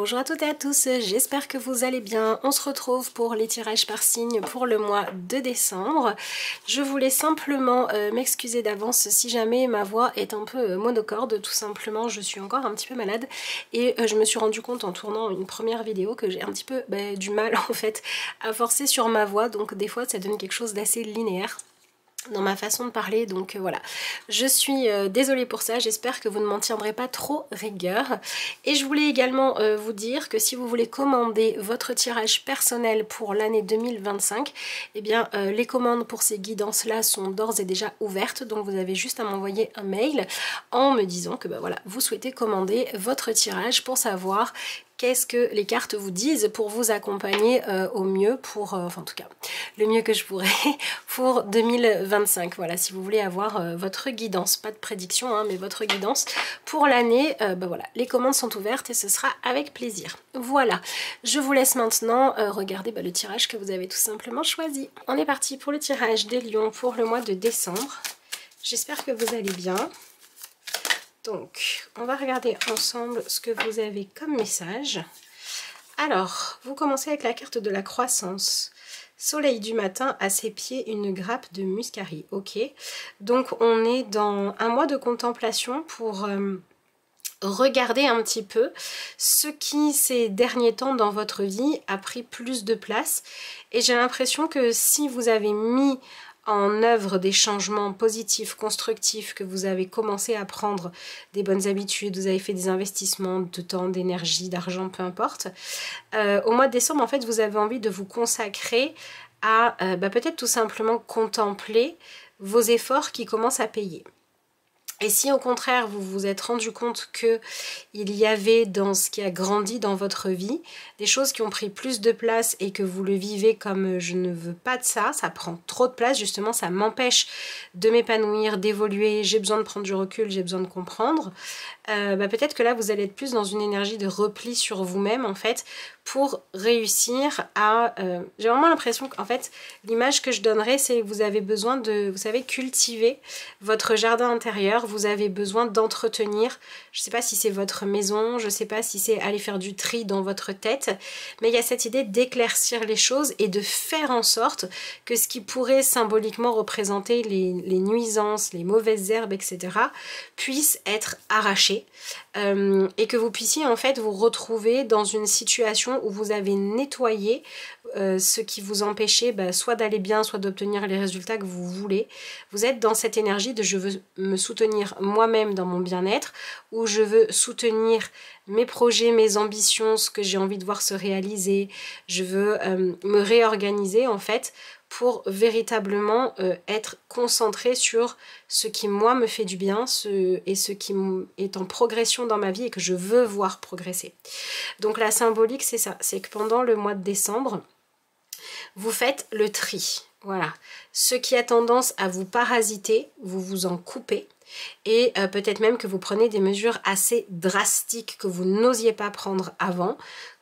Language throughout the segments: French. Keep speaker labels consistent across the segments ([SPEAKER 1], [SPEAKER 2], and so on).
[SPEAKER 1] Bonjour à toutes et à tous, j'espère que vous allez bien. On se retrouve pour les tirages par signe pour le mois de décembre. Je voulais simplement m'excuser d'avance si jamais ma voix est un peu monocorde. Tout simplement, je suis encore un petit peu malade et je me suis rendu compte en tournant une première vidéo que j'ai un petit peu du mal en fait à forcer sur ma voix. Donc des fois ça donne quelque chose d'assez linéaire dans ma façon de parler, donc voilà, je suis désolée pour ça, j'espère que vous ne m'en tiendrez pas trop rigueur. Et je voulais également vous dire que si vous voulez commander votre tirage personnel pour l'année 2025, eh bien les commandes pour ces guidances là sont d'ores et déjà ouvertes, donc vous avez juste à m'envoyer un mail en me disant que voilà, vous souhaitez commander votre tirage pour savoir qu'est-ce que les cartes vous disent pour vous accompagner au mieux pour, enfin en tout cas, le mieux que je pourrais pour 2025. Voilà, si vous voulez avoir votre guidance, pas de prédiction, hein, mais votre guidance pour l'année, voilà, les commandes sont ouvertes et ce sera avec plaisir. Voilà, je vous laisse maintenant regarder le tirage que vous avez tout simplement choisi. On est parti pour le tirage des lions pour le mois de décembre. J'espère que vous allez bien. Donc, on va regarder ensemble ce que vous avez comme message. Alors, vous commencez avec la carte de la croissance. Soleil du matin, à ses pieds, une grappe de muscari. Ok, donc on est dans un mois de contemplation pour regarder un petit peu ce qui, ces derniers temps dans votre vie, a pris plus de place. Et j'ai l'impression que si vous avez mis en œuvre des changements positifs, constructifs, que vous avez commencé à prendre des bonnes habitudes, vous avez fait des investissements de temps, d'énergie, d'argent, peu importe. Au mois de décembre, en fait, vous avez envie de vous consacrer à peut-être tout simplement contempler vos efforts qui commencent à payer. Et si au contraire vous vous êtes rendu compte que il y avait dans ce qui a grandi dans votre vie des choses qui ont pris plus de place et que vous le vivez comme je ne veux pas de ça, ça prend trop de place justement, ça m'empêche de m'épanouir, d'évoluer, j'ai besoin de prendre du recul, j'ai besoin de comprendre, peut-être que là vous allez être plus dans une énergie de repli sur vous-même en fait pour réussir à... j'ai vraiment l'impression qu'en fait l'image que je donnerais c'est que vous avez besoin de, vous savez, cultiver votre jardin intérieur. Vous avez besoin d'entretenir, je ne sais pas si c'est votre maison, je ne sais pas si c'est aller faire du tri dans votre tête, mais il y a cette idée d'éclaircir les choses et de faire en sorte que ce qui pourrait symboliquement représenter les nuisances, les mauvaises herbes, etc. puisse être arraché et que vous puissiez en fait vous retrouver dans une situation où vous avez nettoyé ce qui vous empêchait soit d'aller bien, soit d'obtenir les résultats que vous voulez. Vous êtes dans cette énergie de je veux me soutenir moi-même dans mon bien-être, où je veux soutenir mes projets, mes ambitions, ce que j'ai envie de voir se réaliser. Je veux me réorganiser en fait pour véritablement être concentrée sur ce qui moi me fait du bien et ce qui est en progression dans ma vie et que je veux voir progresser. Donc la symbolique c'est ça, c'est que pendant le mois de décembre, vous faites le tri. Voilà, ce qui a tendance à vous parasiter, vous vous en coupez et peut-être même que vous prenez des mesures assez drastiques que vous n'osiez pas prendre avant,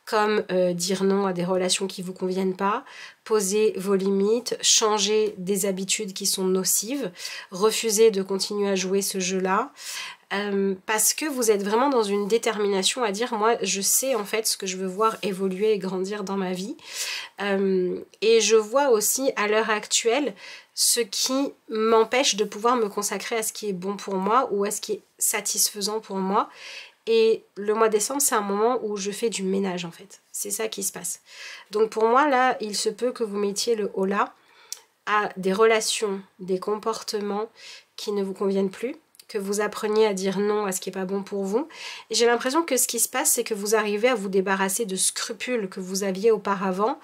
[SPEAKER 1] comme dire non à des relations qui ne vous conviennent pas, poser vos limites, changer des habitudes qui sont nocives, refuser de continuer à jouer ce jeu-là, parce que vous êtes vraiment dans une détermination à dire moi je sais en fait ce que je veux voir évoluer et grandir dans ma vie, et je vois aussi à l'heure actuelle ce qui m'empêche de pouvoir me consacrer à ce qui est bon pour moi ou à ce qui est satisfaisant pour moi. Et le mois de décembre, c'est un moment où je fais du ménage en fait. C'est ça qui se passe. Donc pour moi, là, il se peut que vous mettiez le holà à des relations, des comportements qui ne vous conviennent plus, que vous appreniez à dire non à ce qui n'est pas bon pour vous. Et j'ai l'impression que ce qui se passe, c'est que vous arrivez à vous débarrasser de scrupules que vous aviez auparavant,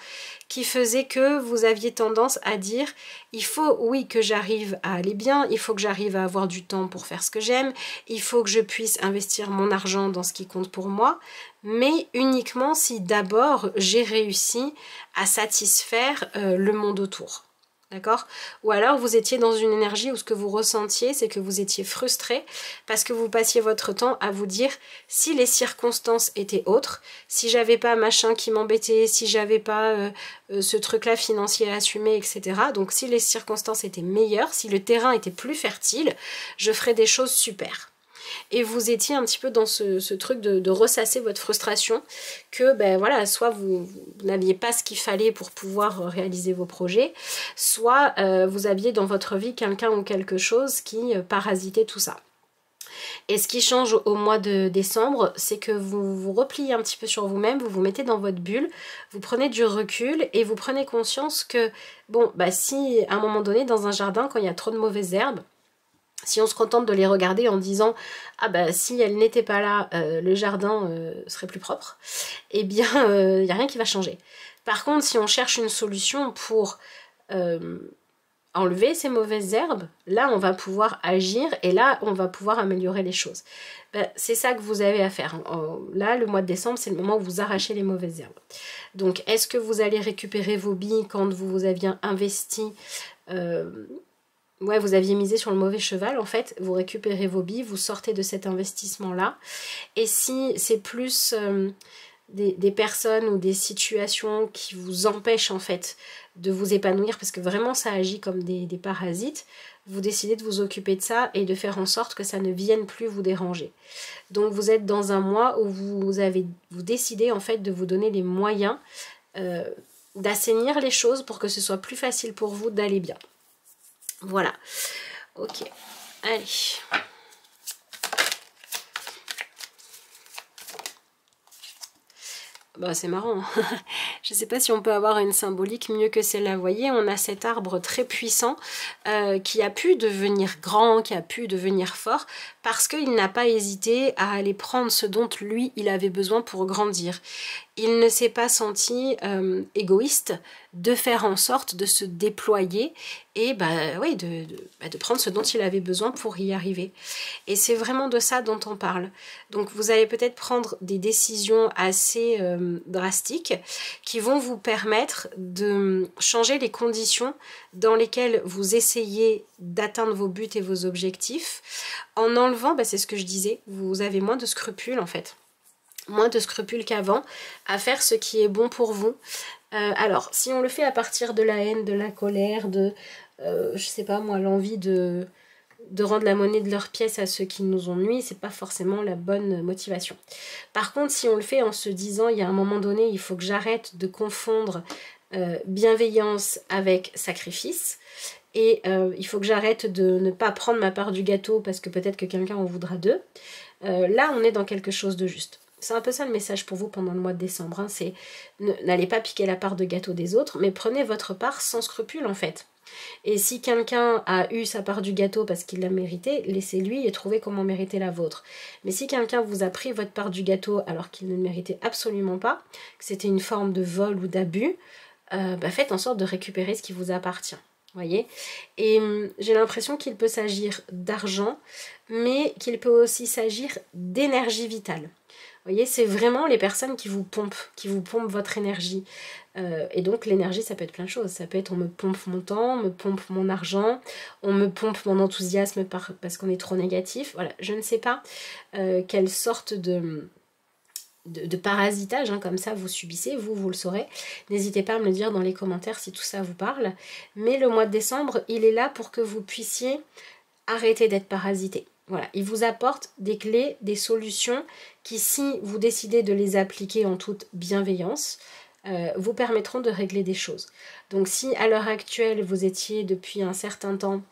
[SPEAKER 1] qui faisaient que vous aviez tendance à dire il faut, oui, que j'arrive à aller bien, il faut que j'arrive à avoir du temps pour faire ce que j'aime, il faut que je puisse investir mon argent dans ce qui compte pour moi, mais uniquement si d'abord j'ai réussi à satisfaire le monde autour. D'accord? Ou alors vous étiez dans une énergie où ce que vous ressentiez, c'est que vous étiez frustré parce que vous passiez votre temps à vous dire si les circonstances étaient autres, si j'avais pas machin qui m'embêtait, si j'avais pas ce truc-là financier à assumer, etc. Donc si les circonstances étaient meilleures, si le terrain était plus fertile, je ferais des choses super. et vous étiez un petit peu dans ce truc de ressasser votre frustration, que ben voilà, soit vous n'aviez pas ce qu'il fallait pour pouvoir réaliser vos projets, soit vous aviez dans votre vie quelqu'un ou quelque chose qui parasitait tout ça. Et ce qui change au mois de décembre, c'est que vous vous repliez un petit peu sur vous-même, vous vous mettez dans votre bulle, vous prenez du recul et vous prenez conscience que, bon, bah si à un moment donné dans un jardin, quand il y a trop de mauvaises herbes, si on se contente de les regarder en disant « Ah bah si elles n'étaient pas là, le jardin serait plus propre », eh bien il n'y a rien qui va changer. Par contre, si on cherche une solution pour enlever ces mauvaises herbes, là on va pouvoir agir et là on va pouvoir améliorer les choses. Ben, c'est ça que vous avez à faire. Là, le mois de décembre, c'est le moment où vous arrachez les mauvaises herbes. Donc, est-ce que vous allez récupérer vos billes quand vous aviez investi ouais, vous aviez misé sur le mauvais cheval, en fait, vous récupérez vos billes, vous sortez de cet investissement-là. Et si c'est plus des personnes ou des situations qui vous empêchent, en fait, de vous épanouir, parce que vraiment, ça agit comme des parasites, vous décidez de vous occuper de ça et de faire en sorte que ça ne vienne plus vous déranger. Donc, vous êtes dans un mois où vous décidez, en fait, de vous donner les moyens d'assainir les choses pour que ce soit plus facile pour vous d'aller bien. Voilà, ok, allez. Bah, c'est marrant, je ne sais pas si on peut avoir une symbolique mieux que celle-là. Vous voyez, on a cet arbre très puissant qui a pu devenir grand, qui a pu devenir fort, parce qu'il n'a pas hésité à aller prendre ce dont lui, il avait besoin pour grandir. Il ne s'est pas senti égoïste de faire en sorte de se déployer et oui, de prendre ce dont il avait besoin pour y arriver. Et c'est vraiment de ça dont on parle. Donc vous allez peut-être prendre des décisions assez drastiques qui vont vous permettre de changer les conditions dans lesquelles vous essayez d'atteindre vos buts et vos objectifs en enlevant, c'est ce que je disais, vous avez moins de scrupules en fait. Moins de scrupules qu'avant à faire ce qui est bon pour vous. Alors, si on le fait à partir de la haine, de la colère, de, je sais pas moi, l'envie de rendre la monnaie de leur pièce à ceux qui nous ont nui, c'est pas forcément la bonne motivation. Par contre, si on le fait en se disant, il y a un moment donné, il faut que j'arrête de confondre bienveillance avec sacrifice, et il faut que j'arrête de ne pas prendre ma part du gâteau parce que peut-être que quelqu'un en voudra deux, là on est dans quelque chose de juste. C'est un peu ça le message pour vous pendant le mois de décembre, hein, c'est n'allez pas piquer la part de gâteau des autres, mais prenez votre part sans scrupule en fait. Et si quelqu'un a eu sa part du gâteau parce qu'il l'a mérité, laissez-lui et trouvez comment mériter la vôtre. Mais si quelqu'un vous a pris votre part du gâteau alors qu'il ne le méritait absolument pas, que c'était une forme de vol ou d'abus, faites en sorte de récupérer ce qui vous appartient. Voyez, et j'ai l'impression qu'il peut s'agir d'argent, mais qu'il peut aussi s'agir d'énergie vitale. Vous voyez, c'est vraiment les personnes qui vous pompent votre énergie. Et donc l'énergie, ça peut être plein de choses. Ça peut être on me pompe mon temps, on me pompe mon argent, on me pompe mon enthousiasme parce qu'on est trop négatif. Voilà, je ne sais pas quelle sorte de parasitage, hein, comme ça vous subissez, vous le saurez. N'hésitez pas à me le dire dans les commentaires si tout ça vous parle. Mais le mois de décembre, il est là pour que vous puissiez arrêter d'être parasité. Voilà, il vous apporte des clés, des solutions qui, si vous décidez de les appliquer en toute bienveillance, vous permettront de régler des choses. Donc si à l'heure actuelle, vous étiez depuis un certain temps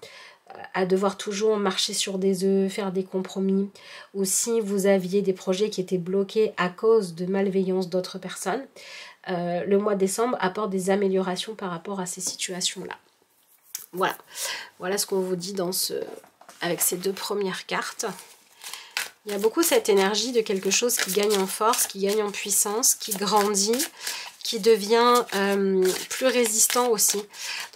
[SPEAKER 1] à devoir toujours marcher sur des œufs, faire des compromis, ou si vous aviez des projets qui étaient bloqués à cause de malveillance d'autres personnes, le mois de décembre apporte des améliorations par rapport à ces situations-là. Voilà ce qu'on vous dit avec ces deux premières cartes. Il y a beaucoup cette énergie de quelque chose qui gagne en force, qui gagne en puissance, qui grandit, qui devient plus résistant aussi.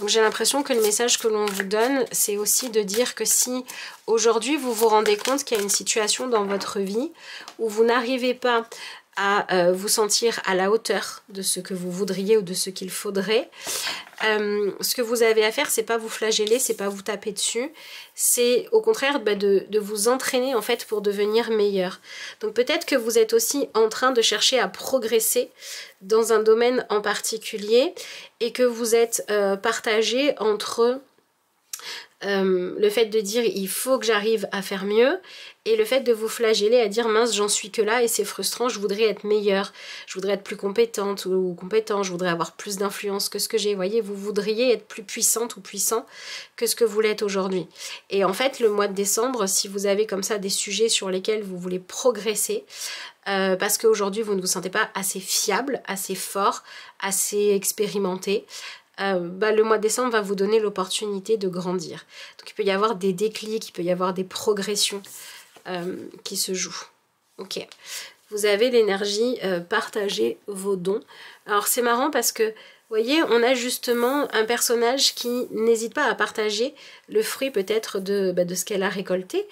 [SPEAKER 1] Donc j'ai l'impression que le message que l'on vous donne, c'est aussi de dire que si aujourd'hui vous vous rendez compte qu'il y a une situation dans votre vie où vous n'arrivez pas à vous sentir à la hauteur de ce que vous voudriez ou de ce qu'il faudrait, ce que vous avez à faire, c'est pas vous flageller, c'est pas vous taper dessus, c'est au contraire de vous entraîner en fait pour devenir meilleur. Donc peut-être que vous êtes aussi en train de chercher à progresser dans un domaine en particulier et que vous êtes partagé entre le fait de dire il faut que j'arrive à faire mieux, et le fait de vous flageller à dire mince j'en suis que là et c'est frustrant, je voudrais être meilleure, je voudrais être plus compétente ou compétent, je voudrais avoir plus d'influence que ce que j'ai. Vous voyez, vous voudriez être plus puissante ou puissant que ce que vous l'êtes aujourd'hui. Et en fait le mois de décembre, si vous avez comme ça des sujets sur lesquels vous voulez progresser, parce qu'aujourd'hui vous ne vous sentez pas assez fiable, assez fort, assez expérimenté, le mois de décembre va vous donner l'opportunité de grandir. Donc il peut y avoir des déclics, il peut y avoir des progressions qui se jouent. Ok. Vous avez l'énergie partager vos dons. Alors c'est marrant parce que, vous voyez, on a justement un personnage qui n'hésite pas à partager le fruit peut-être de ce qu'elle a récolté.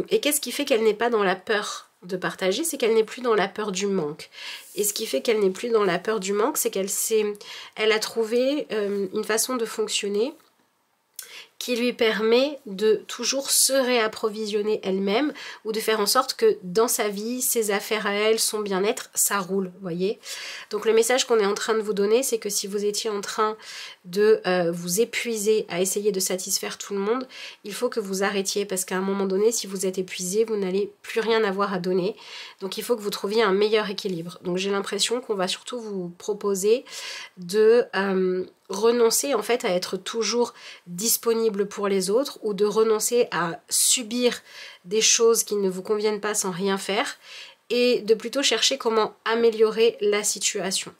[SPEAKER 1] Et qu'est-ce qui fait qu'elle n'est pas dans la peur de partager? C'est qu'elle n'est plus dans la peur du manque. Et ce qui fait qu'elle n'est plus dans la peur du manque, c'est elle a trouvé une façon de fonctionner qui lui permet de toujours se réapprovisionner elle-même ou de faire en sorte que dans sa vie, ses affaires à elle, son bien-être, ça roule, voyez. Donc le message qu'on est en train de vous donner, c'est que si vous étiez en train de vous épuiser à essayer de satisfaire tout le monde, il faut que vous arrêtiez parce qu'à un moment donné, si vous êtes épuisé, vous n'allez plus rien avoir à donner. Donc il faut que vous trouviez un meilleur équilibre. Donc j'ai l'impression qu'on va surtout vous proposer de renoncer en fait à être toujours disponible pour les autres ou de renoncer à subir des choses qui ne vous conviennent pas sans rien faire et de plutôt chercher comment améliorer la situation.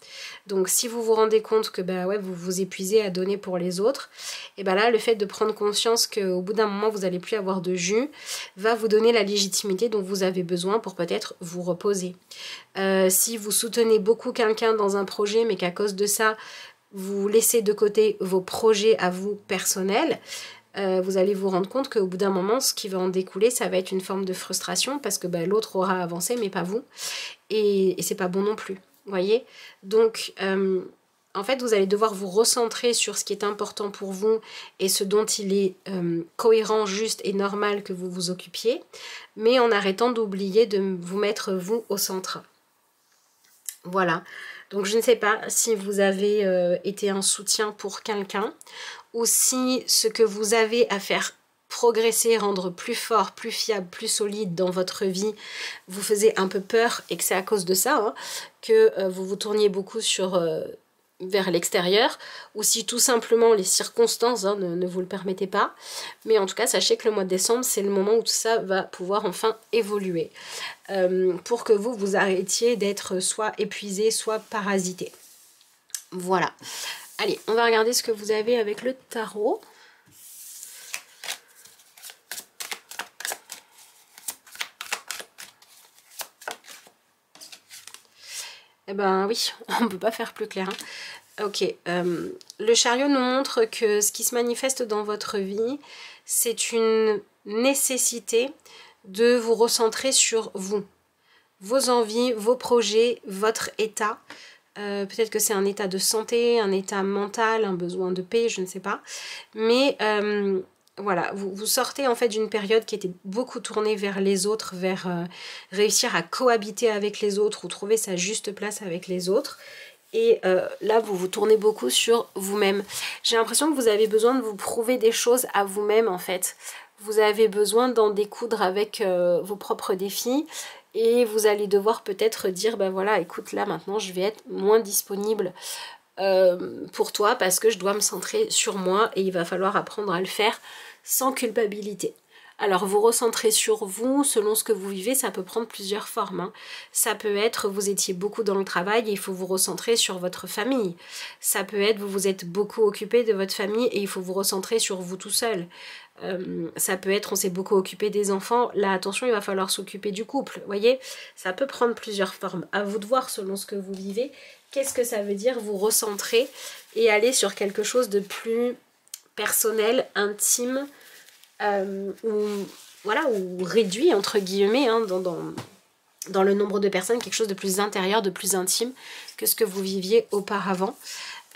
[SPEAKER 1] Donc si vous vous rendez compte que vous vous épuisez à donner pour les autres, et là le fait de prendre conscience qu'au bout d'un moment vous n'allez plus avoir de jus va vous donner la légitimité dont vous avez besoin pour peut-être vous reposer. Si vous soutenez beaucoup quelqu'un dans un projet mais qu'à cause de ça vous laissez de côté vos projets à vous personnels, vous allez vous rendre compte qu'au bout d'un moment, ce qui va en découler, ça va être une forme de frustration parce que l'autre aura avancé, mais pas vous. Et c'est pas bon non plus, vous voyez. Donc, en fait, vous allez devoir vous recentrer sur ce qui est important pour vous et ce dont il est cohérent, juste et normal que vous vous occupiez, mais en arrêtant d'oublier de vous mettre vous au centre. Voilà. Donc je ne sais pas si vous avez été un soutien pour quelqu'un ou si ce que vous avez à faire progresser, rendre plus fort, plus fiable, plus solide dans votre vie vous faisait un peu peur et que c'est à cause de ça que vous vous tourniez beaucoup vers l'extérieur ou si tout simplement les circonstances ne vous le permettaient pas. Mais en tout cas, sachez que le mois de décembre, c'est le moment où tout ça va pouvoir enfin évoluer pour que vous arrêtiez d'être soit épuisé, soit parasité. Voilà. Allez, on va regarder ce que vous avez avec le tarot. Eh ben oui, on ne peut pas faire plus clair. Ok, le chariot nous montre que ce qui se manifeste dans votre vie, c'est une nécessité de vous recentrer sur vous, vos envies, vos projets, votre état. Peut-être que c'est un état de santé, un état mental, un besoin de paix, je ne sais pas. Mais voilà, vous sortez en fait d'une période qui était beaucoup tournée vers les autres, vers réussir à cohabiter avec les autres ou trouver sa juste place avec les autres. Et là, vous vous tournez beaucoup sur vous-même. J'ai l'impression que vous avez besoin de vous prouver des choses à vous-même en fait. Vous avez besoin d'en découdre avec vos propres défis. Et vous allez devoir peut-être dire, voilà, écoute, là maintenant je vais être moins disponible pour toi parce que je dois me centrer sur moi et il va falloir apprendre à le faire sans culpabilité. Alors vous recentrez sur vous, selon ce que vous vivez, ça peut prendre plusieurs formes. Ça peut être, vous étiez beaucoup dans le travail et il faut vous recentrer sur votre famille. Ça peut être, vous vous êtes beaucoup occupé de votre famille et il faut vous recentrer sur vous tout seul. Ça peut être, on s'est beaucoup occupé des enfants, là attention, il va falloir s'occuper du couple, voyez, ça peut prendre plusieurs formes. À vous de voir selon ce que vous vivez, qu'est-ce que ça veut dire vous recentrer et aller sur quelque chose de plus personnel, intime, ou réduit entre guillemets dans le nombre de personnes, quelque chose de plus intérieur, de plus intime que ce que vous viviez auparavant.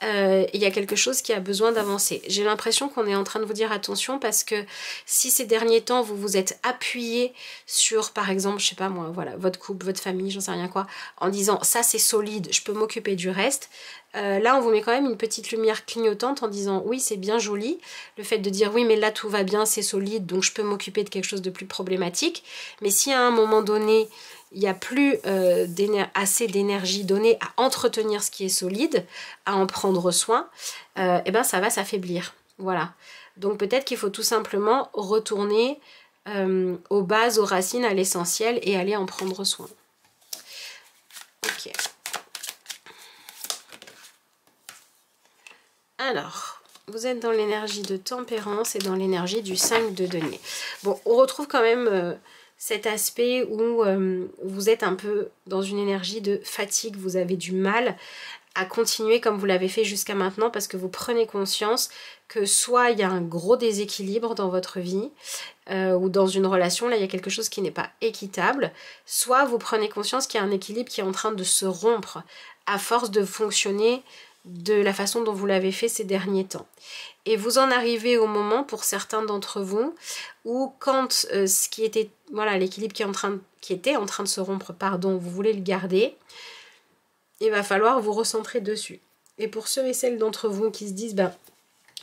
[SPEAKER 1] Il y a quelque chose qui a besoin d'avancer. J'ai l'impression qu'on est en train de vous dire attention parce que si ces derniers temps vous vous êtes appuyé sur par exemple, je sais pas moi, voilà, votre couple, votre famille, j'en sais rien quoi, en disant ça c'est solide, je peux m'occuper du reste, Là on vous met quand même une petite lumière clignotante en disant oui c'est bien joli, le fait de dire oui mais là tout va bien, c'est solide donc je peux m'occuper de quelque chose de plus problématique, mais si à un moment donné il n'y a plus assez d'énergie donnée à entretenir ce qui est solide, à en prendre soin, et ben ça va s'affaiblir. Voilà. Donc peut-être qu'il faut tout simplement retourner aux bases, aux racines, à l'essentiel et aller en prendre soin. Ok. Alors, vous êtes dans l'énergie de tempérance et dans l'énergie du 5 de denier. Bon, on retrouve quand même cet aspect où vous êtes un peu dans une énergie de fatigue, vous avez du mal à continuer comme vous l'avez fait jusqu'à maintenant parce que vous prenez conscience que soit il y a un gros déséquilibre dans votre vie ou dans une relation, là il y a quelque chose qui n'est pas équitable, soit vous prenez conscience qu'il y a un équilibre qui est en train de se rompre à force de fonctionner de la façon dont vous l'avez fait ces derniers temps. Et vous en arrivez au moment, pour certains d'entre vous, où quand ce qui était, voilà, l'équilibre qui était en train de se rompre, pardon, vous voulez le garder, il va falloir vous recentrer dessus. Et pour ceux et celles d'entre vous qui se disent, ben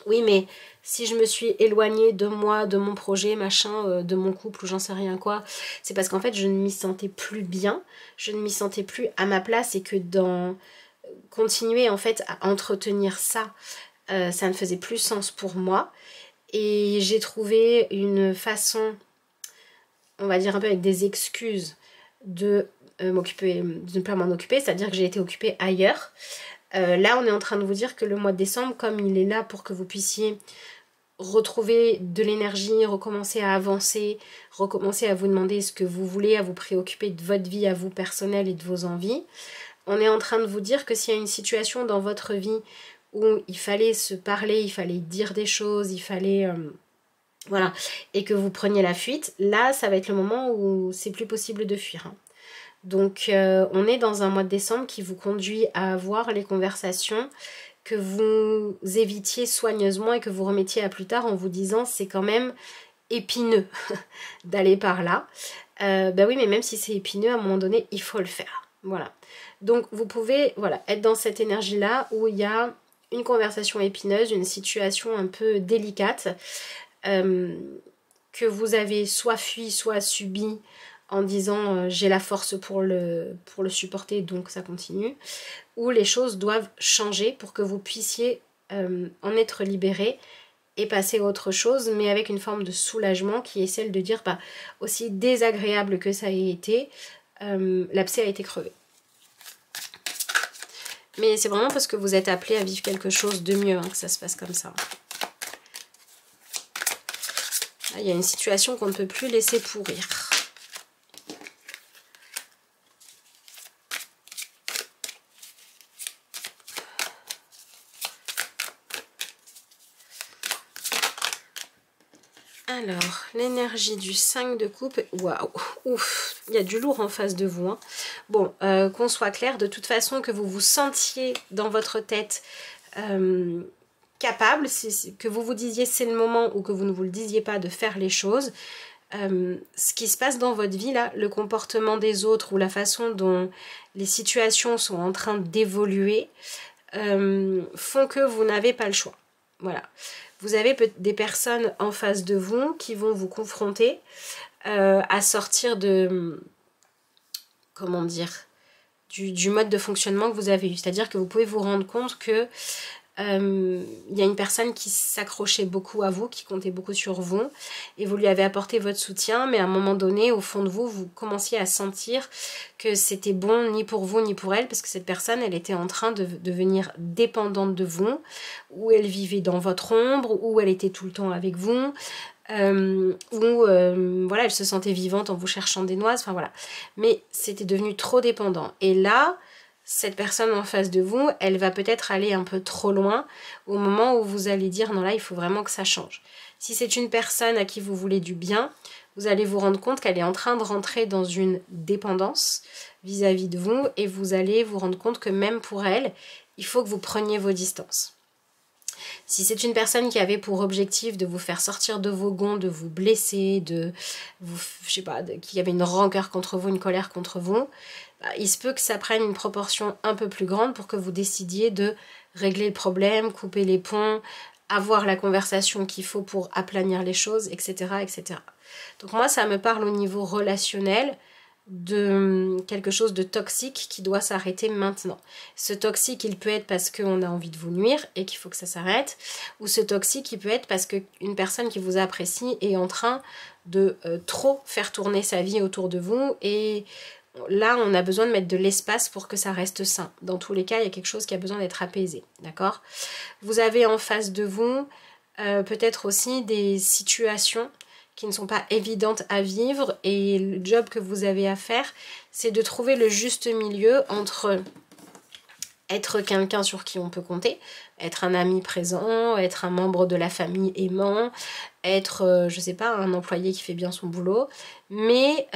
[SPEAKER 1] oui, mais si je me suis éloignée de moi, de mon projet, machin, de mon couple ou j'en sais rien quoi, c'est parce qu'en fait je ne m'y sentais plus bien, je ne m'y sentais plus à ma place et que dans continuer en fait à entretenir ça, ça ne faisait plus sens pour moi. Et j'ai trouvé une façon, on va dire un peu avec des excuses, de m'occuper, de ne pas m'en occuper, c'est-à-dire que j'ai été occupée ailleurs. Là on est en train de vous dire que le mois de décembre, comme il est là pour que vous puissiez retrouver de l'énergie, recommencer à avancer, recommencer à vous demander ce que vous voulez, à vous préoccuper de votre vie à vous personnelle et de vos envies, on est en train de vous dire que s'il y a une situation dans votre vie où il fallait se parler, il fallait dire des choses, il fallait voilà, et que vous preniez la fuite, là ça va être le moment où c'est plus possible de fuir, hein. Donc on est dans un mois de décembre qui vous conduit à avoir les conversations que vous évitiez soigneusement et que vous remettiez à plus tard en vous disant c'est quand même épineux d'aller par là. Bah oui, mais même si c'est épineux, à un moment donné, il faut le faire. Voilà. Donc vous pouvez voilà, être dans cette énergie-là où il y a une conversation épineuse, une situation un peu délicate que vous avez soit fui, soit subi en disant j'ai la force pour le supporter donc ça continue, où les choses doivent changer pour que vous puissiez en être libéré et passer à autre chose, mais avec une forme de soulagement qui est celle de dire bah, aussi désagréable que ça ait été, l'abcès a été crevé. Mais c'est vraiment parce que vous êtes appelé à vivre quelque chose de mieux hein, que ça se passe comme ça. Là, il y a une situation qu'on ne peut plus laisser pourrir. Alors, l'énergie du 5 de coupe, waouh, ouf, il y a du lourd en face de vous. Hein. Bon, qu'on soit clair, de toute façon, que vous vous sentiez dans votre tête capable, que vous vous disiez c'est le moment ou que vous ne vous le disiez pas de faire les choses, ce qui se passe dans votre vie là, le comportement des autres ou la façon dont les situations sont en train d'évoluer font que vous n'avez pas le choix. Voilà. Vous avez des personnes en face de vous qui vont vous confronter à sortir de, comment dire, du mode de fonctionnement que vous avez eu. C'est-à-dire que vous pouvez vous rendre compte que il y a une personne qui s'accrochait beaucoup à vous, qui comptait beaucoup sur vous, et vous lui avez apporté votre soutien, mais à un moment donné, au fond de vous, vous commenciez à sentir que c'était bon ni pour vous ni pour elle, parce que cette personne, elle était en train de devenir dépendante de vous, ou elle vivait dans votre ombre, ou elle était tout le temps avec vous, voilà, elle se sentait vivante en vous cherchant des noises, enfin voilà. Mais c'était devenu trop dépendant. Et là, cette personne en face de vous, elle va peut-être aller un peu trop loin au moment où vous allez dire non là il faut vraiment que ça change. Si c'est une personne à qui vous voulez du bien, vous allez vous rendre compte qu'elle est en train de rentrer dans une dépendance vis-à-vis de vous et vous allez vous rendre compte que même pour elle, il faut que vous preniez vos distances. Si c'est une personne qui avait pour objectif de vous faire sortir de vos gonds, de vous blesser, de vous, je sais pas, qui avait une rancœur contre vous, une colère contre vous, bah, il se peut que ça prenne une proportion un peu plus grande pour que vous décidiez de régler le problème, couper les ponts, avoir la conversation qu'il faut pour aplanir les choses, etc., etc. Donc moi, ça me parle au niveau relationnel de quelque chose de toxique qui doit s'arrêter maintenant. Ce toxique, il peut être parce qu'on a envie de vous nuire et qu'il faut que ça s'arrête, ou ce toxique, il peut être parce qu'une personne qui vous apprécie est en train de trop faire tourner sa vie autour de vous, et là, on a besoin de mettre de l'espace pour que ça reste sain. Dans tous les cas, il y a quelque chose qui a besoin d'être apaisé, d'accord? Vous avez en face de vous peut-être aussi des situations qui ne sont pas évidentes à vivre, et le job que vous avez à faire, c'est de trouver le juste milieu entre être quelqu'un sur qui on peut compter, être un ami présent, être un membre de la famille aimant, être, je sais pas, un employé qui fait bien son boulot, mais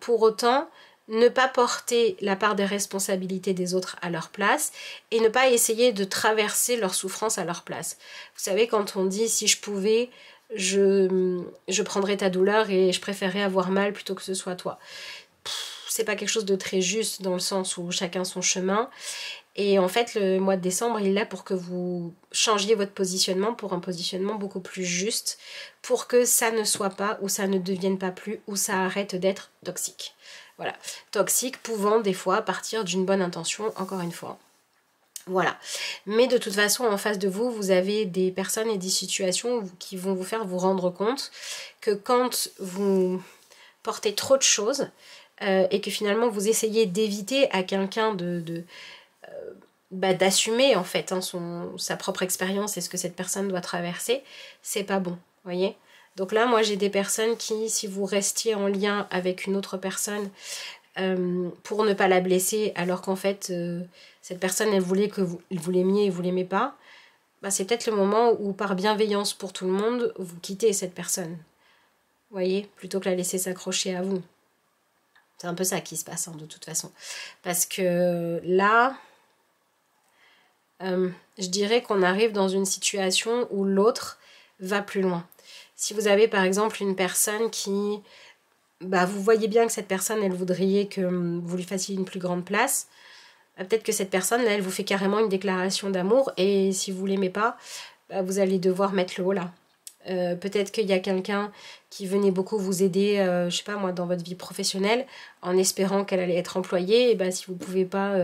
[SPEAKER 1] pour autant ne pas porter la part des responsabilités des autres à leur place et ne pas essayer de traverser leur souffrance à leur place. Vous savez, quand on dit « si je pouvais, je prendrais ta douleur et je préférerais avoir mal plutôt que ce soit toi ». C'est pas quelque chose de très juste dans le sens où chacun son chemin. Et en fait, le mois de décembre, il est là pour que vous changiez votre positionnement pour un positionnement beaucoup plus juste, pour que ça ne soit pas, ou ça ne devienne pas plus, ou ça arrête d'être toxique. Voilà, toxique pouvant des fois partir d'une bonne intention, encore une fois. Voilà, mais de toute façon, en face de vous, vous avez des personnes et des situations qui vont vous faire vous rendre compte que quand vous portez trop de choses et que finalement vous essayez d'éviter à quelqu'un d'assumer en fait sa propre expérience et ce que cette personne doit traverser, c'est pas bon, voyez. Donc là, moi j'ai des personnes qui, si vous restiez en lien avec une autre personne pour ne pas la blesser, alors qu'en fait cette personne elle voulait que vous l'aimiez et vous l'aimez pas, bah, c'est peut-être le moment où par bienveillance pour tout le monde, vous quittez cette personne, voyez, plutôt que la laisser s'accrocher à vous. C'est un peu ça qui se passe hein, de toute façon, parce que là je dirais qu'on arrive dans une situation où l'autre va plus loin. Si vous avez par exemple une personne qui, bah, vous voyez bien que cette personne, elle voudrait que vous lui fassiez une plus grande place, peut-être que cette personne, là, elle vous fait carrément une déclaration d'amour, et si vous l'aimez pas, bah, vous allez devoir mettre le haut là. Peut-être qu'il y a quelqu'un qui venait beaucoup vous aider, je sais pas moi, dans votre vie professionnelle, en espérant qu'elle allait être employée, et bah, si vous pouvez pas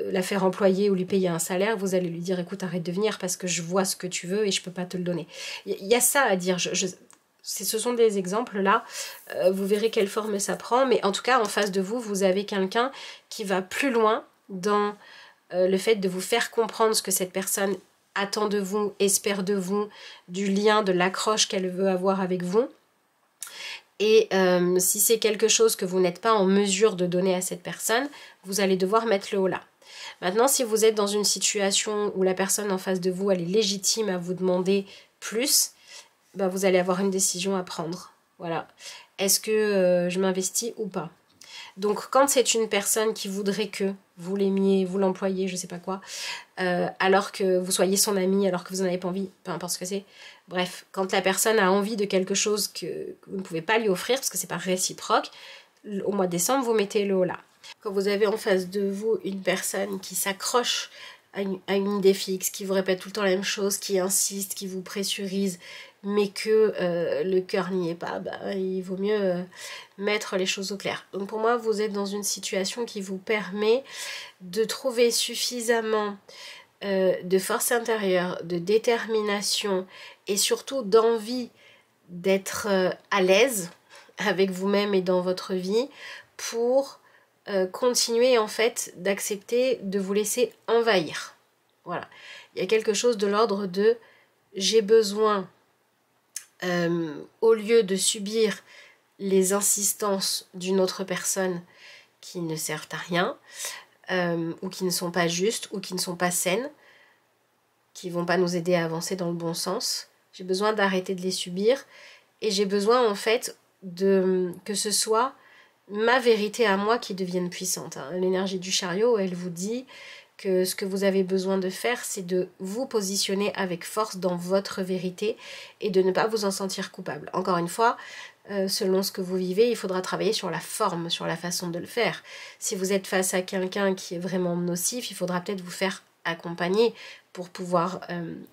[SPEAKER 1] la faire employer ou lui payer un salaire, vous allez lui dire écoute, arrête de venir parce que je vois ce que tu veux et je peux pas te le donner. Il y a ça à dire, ce sont des exemples là, vous verrez quelle forme ça prend, mais en tout cas en face de vous, vous avez quelqu'un qui va plus loin dans le fait de vous faire comprendre ce que cette personne attend de vous, espère de vous, du lien, de l'accroche qu'elle veut avoir avec vous. Et si c'est quelque chose que vous n'êtes pas en mesure de donner à cette personne, vous allez devoir mettre le haut là. Maintenant, si vous êtes dans une situation où la personne en face de vous, elle est légitime à vous demander plus, bah, vous allez avoir une décision à prendre. Voilà. Est-ce que je m'investis ou pas? Donc, quand c'est une personne qui voudrait que vous l'aimiez, vous l'employez, je sais pas quoi, alors que vous soyez son ami, alors que vous n'en avez pas envie, peu importe ce que c'est. Bref, quand la personne a envie de quelque chose que vous ne pouvez pas lui offrir, parce que c'est pas réciproque, au mois de décembre, vous mettez le haut là. Quand vous avez en face de vous une personne qui s'accroche à une idée fixe, qui vous répète tout le temps la même chose, qui insiste, qui vous pressurise, mais que le cœur n'y est pas, bah, il vaut mieux mettre les choses au clair. Donc pour moi, vous êtes dans une situation qui vous permet de trouver suffisamment de force intérieure, de détermination et surtout d'envie d'être à l'aise avec vous-même et dans votre vie pour continuer en fait d'accepter de vous laisser envahir. Voilà. Il y a quelque chose de l'ordre de j'ai besoin au lieu de subir les insistances d'une autre personne qui ne servent à rien, ou qui ne sont pas justes, ou qui ne sont pas saines, qui ne vont pas nous aider à avancer dans le bon sens. J'ai besoin d'arrêter de les subir, et j'ai besoin en fait que ce soit ma vérité à moi qui devienne puissante. Hein. L'énergie du chariot, elle vous dit que ce que vous avez besoin de faire, c'est de vous positionner avec force dans votre vérité et de ne pas vous en sentir coupable. Encore une fois, selon ce que vous vivez, il faudra travailler sur la forme, sur la façon de le faire. Si vous êtes face à quelqu'un qui est vraiment nocif, il faudra peut-être vous faire accompagner pour pouvoir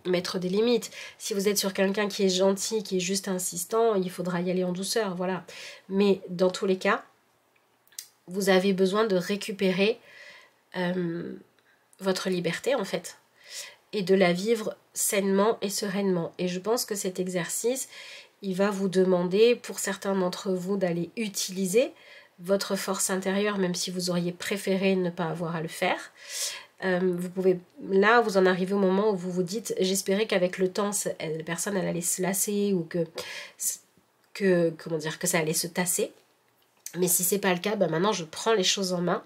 [SPEAKER 1] mettre des limites. Si vous êtes sur quelqu'un qui est gentil, qui est juste insistant, il faudra y aller en douceur, voilà. Mais dans tous les cas, vous avez besoin de récupérer votre liberté, en fait, et de la vivre sainement et sereinement. Et je pense que cet exercice, il va vous demander, pour certains d'entre vous, d'aller utiliser votre force intérieure, même si vous auriez préféré ne pas avoir à le faire. Vous pouvez, là, vous en arrivez au moment où vous vous dites, j'espérais qu'avec le temps, la personne, elle allait se lasser ou comment dire, que ça allait se tasser. Mais si c'est pas le cas, maintenant, je prends les choses en main.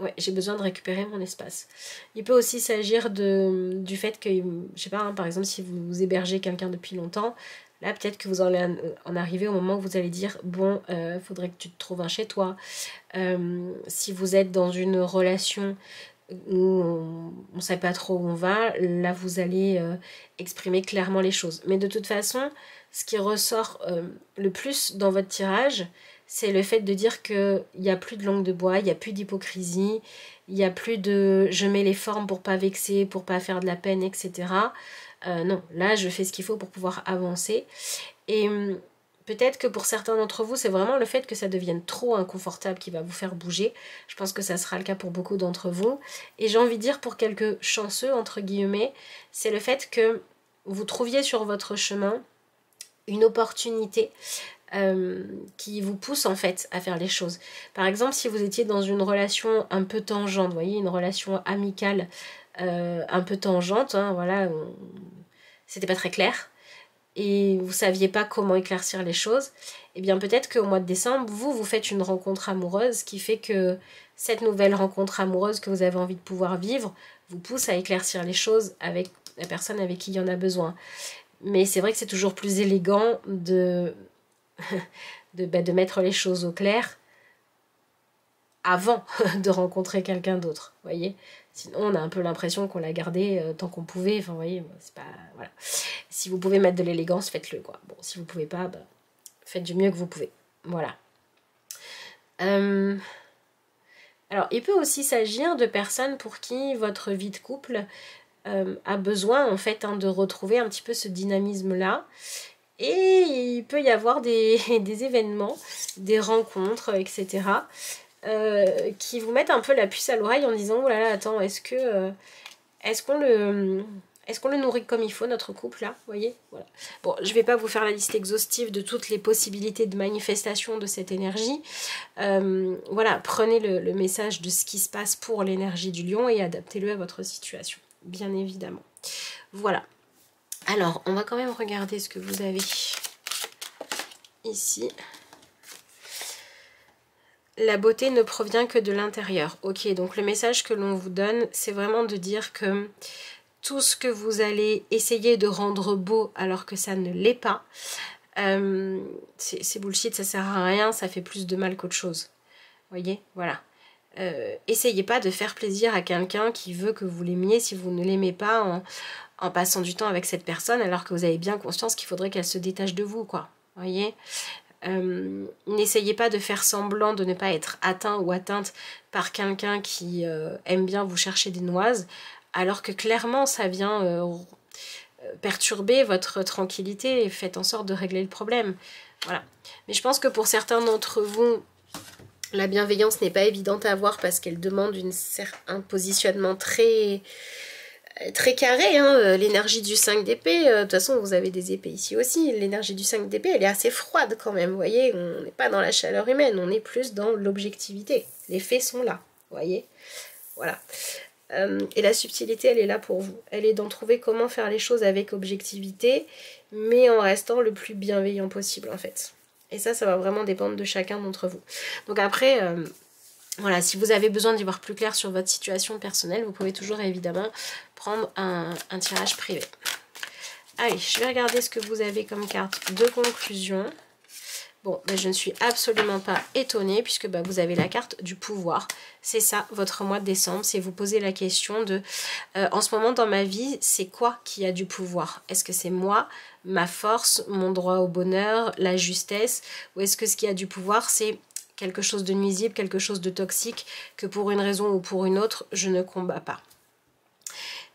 [SPEAKER 1] Ouais, j'ai besoin de récupérer mon espace. Il peut aussi s'agir du fait que, je sais pas, par exemple, si vous hébergez quelqu'un depuis longtemps, là, peut-être que vous allez en arriver au moment où vous allez dire, bon, faudrait que tu te trouves un chez toi. Si vous êtes dans une relation où on ne sait pas trop où on va, là, vous allez exprimer clairement les choses. Mais de toute façon, ce qui ressort le plus dans votre tirage, c'est le fait de dire qu'il n'y a plus de langue de bois, il n'y a plus d'hypocrisie, il n'y a plus de « je mets les formes pour pas vexer, pour pas faire de la peine, etc. » Non, là, je fais ce qu'il faut pour pouvoir avancer. Et peut-être que pour certains d'entre vous, c'est vraiment le fait que ça devienne trop inconfortable qui va vous faire bouger. Je pense que ça sera le cas pour beaucoup d'entre vous. Et j'ai envie de dire pour quelques chanceux, entre guillemets, c'est le fait que vous trouviez sur votre chemin une opportunité qui vous pousse en fait à faire les choses. Par exemple, si vous étiez dans une relation un peu tangente, vous voyez, une relation amicale un peu tangente, hein, voilà, c'était pas très clair, et vous saviez pas comment éclaircir les choses, et bien peut-être qu'au mois de décembre, vous faites une rencontre amoureuse qui fait que cette nouvelle rencontre amoureuse que vous avez envie de pouvoir vivre vous pousse à éclaircir les choses avec la personne avec qui il y en a besoin. Mais c'est vrai que c'est toujours plus élégant de mettre les choses au clair avant de rencontrer quelqu'un d'autre, voyez. Sinon, on a un peu l'impression qu'on l'a gardé tant qu'on pouvait. Enfin, vous voyez, c'est pas... Voilà. Si vous pouvez mettre de l'élégance, faites-le, quoi. Bon, si vous pouvez pas, faites du mieux que vous pouvez. Voilà. Alors, il peut aussi s'agir de personnes pour qui votre vie de couple a besoin, en fait, de retrouver un petit peu ce dynamisme-là. Et il peut y avoir des événements, des rencontres, etc., qui vous mettent un peu la puce à l'oreille en disant « Oh là là, attends, est-ce qu'on le nourrit comme il faut, notre couple, là ?» Vous voyez, voilà. Bon, je ne vais pas vous faire la liste exhaustive de toutes les possibilités de manifestation de cette énergie. Voilà, prenez le message de ce qui se passe pour l'énergie du lion et adaptez-le à votre situation, bien évidemment. Voilà. Alors, on va quand même regarder ce que vous avez ici. La beauté ne provient que de l'intérieur. Ok, donc le message que l'on vous donne, c'est vraiment de dire que tout ce que vous allez essayer de rendre beau alors que ça ne l'est pas, c'est bullshit, ça sert à rien, ça fait plus de mal qu'autre chose. Voyez, voilà. Essayez pas de faire plaisir à quelqu'un qui veut que vous l'aimiez si vous ne l'aimez pas en passant du temps avec cette personne alors que vous avez bien conscience qu'il faudrait qu'elle se détache de vous, quoi. Voyez, n'essayez pas de faire semblant de ne pas être atteint ou atteinte par quelqu'un qui aime bien vous chercher des noises alors que clairement ça vient perturber votre tranquillité et faites en sorte de régler le problème. Voilà. Mais je pense que pour certains d'entre vous, la bienveillance n'est pas évidente à avoir parce qu'elle demande un positionnement très carré, hein. L'énergie du 5 d'épée, de toute façon vous avez des épées ici aussi, l'énergie du 5 d'épée elle est assez froide quand même, vous voyez, on n'est pas dans la chaleur humaine, on est plus dans l'objectivité, les faits sont là, vous voyez, voilà. Et la subtilité elle est là pour vous, elle est d'en trouver comment faire les choses avec objectivité, mais en restant le plus bienveillant possible en fait. Et ça va vraiment dépendre de chacun d'entre vous. Donc après, voilà, si vous avez besoin d'y voir plus clair sur votre situation personnelle, vous pouvez toujours évidemment prendre un tirage privé. Allez, je vais regarder ce que vous avez comme carte de conclusion. Bon, ben, je ne suis absolument pas étonnée puisque ben, vous avez la carte du pouvoir. C'est ça, votre mois de décembre. C'est vous poser la question de en ce moment dans ma vie, c'est quoi qui a du pouvoir? Est-ce que c'est moi, ma force, mon droit au bonheur, la justesse? Ou est-ce que ce qui a du pouvoir, c'est quelque chose de nuisible, quelque chose de toxique que pour une raison ou pour une autre, je ne combats pas?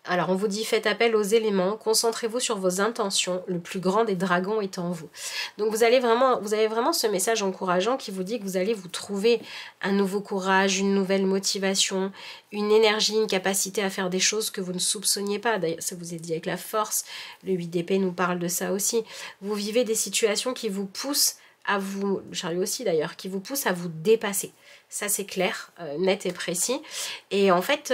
[SPEAKER 1] Alors on vous dit faites appel aux éléments, concentrez-vous sur vos intentions, le plus grand des dragons est en vous. Donc vous avez vraiment ce message encourageant qui vous dit que vous allez vous trouver un nouveau courage, une nouvelle motivation, une énergie, une capacité à faire des choses que vous ne soupçonniez pas. D'ailleurs ça vous est dit avec la force, le 8 d'épée nous parle de ça aussi. Vous vivez des situations qui vous poussent à vous, Charlie aussi d'ailleurs, qui vous poussent à vous dépasser. Ça c'est clair, net et précis. Et en fait,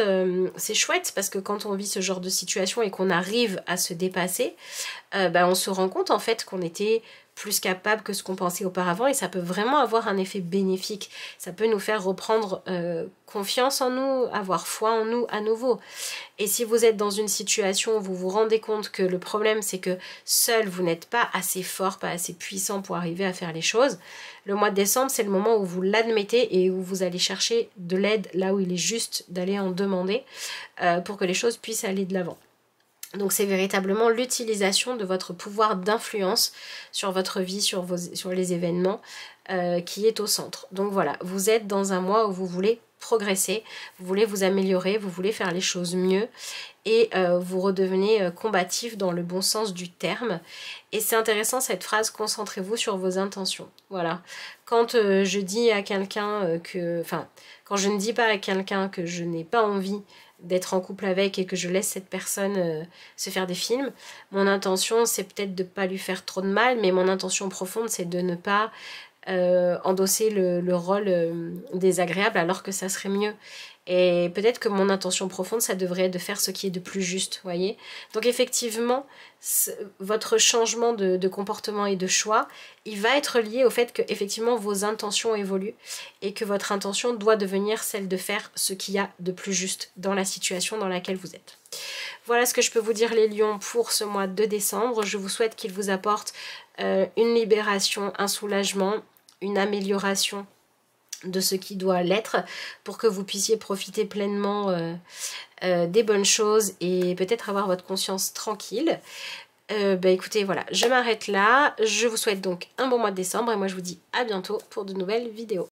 [SPEAKER 1] c'est chouette parce que quand on vit ce genre de situation et qu'on arrive à se dépasser, on se rend compte en fait qu'on était plus capable que ce qu'on pensait auparavant et ça peut vraiment avoir un effet bénéfique. Ça peut nous faire reprendre confiance en nous, avoir foi en nous à nouveau. Et si vous êtes dans une situation où vous vous rendez compte que le problème c'est que seul vous n'êtes pas assez fort, pas assez puissant pour arriver à faire les choses, le mois de décembre c'est le moment où vous l'admettez et où vous allez chercher de l'aide là où il est juste d'aller en demander pour que les choses puissent aller de l'avant. Donc c'est véritablement l'utilisation de votre pouvoir d'influence sur votre vie, sur les événements qui est au centre. Donc voilà, vous êtes dans un mois où vous voulez progresser, vous voulez vous améliorer, vous voulez faire les choses mieux et vous redevenez combatif dans le bon sens du terme. Et c'est intéressant cette phrase, concentrez-vous sur vos intentions. Voilà, quand je dis à quelqu'un quand je ne dis pas à quelqu'un que je n'ai pas envie d'être en couple avec et que je laisse cette personne se faire des films, mon intention c'est peut-être de ne pas lui faire trop de mal, mais mon intention profonde c'est de ne pas endosser le rôle désagréable alors que ça serait mieux. Et peut-être que mon intention profonde, ça devrait être de faire ce qui est de plus juste, voyez. Donc effectivement, votre changement de comportement et de choix, il va être lié au fait que effectivement vos intentions évoluent et que votre intention doit devenir celle de faire ce qu'il y a de plus juste dans la situation dans laquelle vous êtes. Voilà ce que je peux vous dire les lions pour ce mois de décembre. Je vous souhaite qu'il vous apporte une libération, un soulagement, une amélioration de ce qui doit l'être pour que vous puissiez profiter pleinement des bonnes choses et peut-être avoir votre conscience tranquille. Écoutez, voilà, je m'arrête là. Je vous souhaite donc un bon mois de décembre et moi je vous dis à bientôt pour de nouvelles vidéos.